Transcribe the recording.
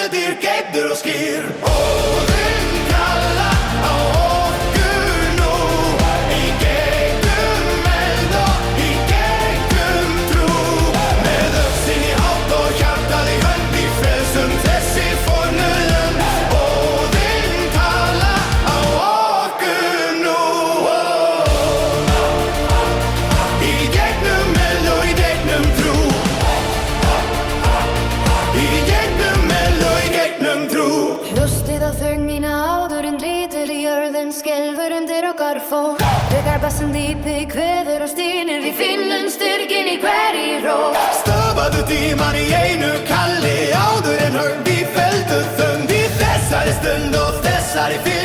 hugmyndir, geimnir og skýr. Óðinn kalla á okkur nú, í gegnum eld og í gegnum trú. Með öxin í hátt og hjartað í hönd, í frelsum þessi fornuðum. Óðinn kalla á okkur nú. Í gegnum eld og í gegnum trú. Í gegnum eld og í gegnum trú. Hlustið á þögn mína áður en lítur í jörðin skelfur undir okkar fót. Þegar bassan dýpi kveður og stynur, við finnum styrkin í hverri rót. Stöðvaðu tíman í einu kalli, áður en hörn við felldu þögn. Í þessari stund og þessari fyrir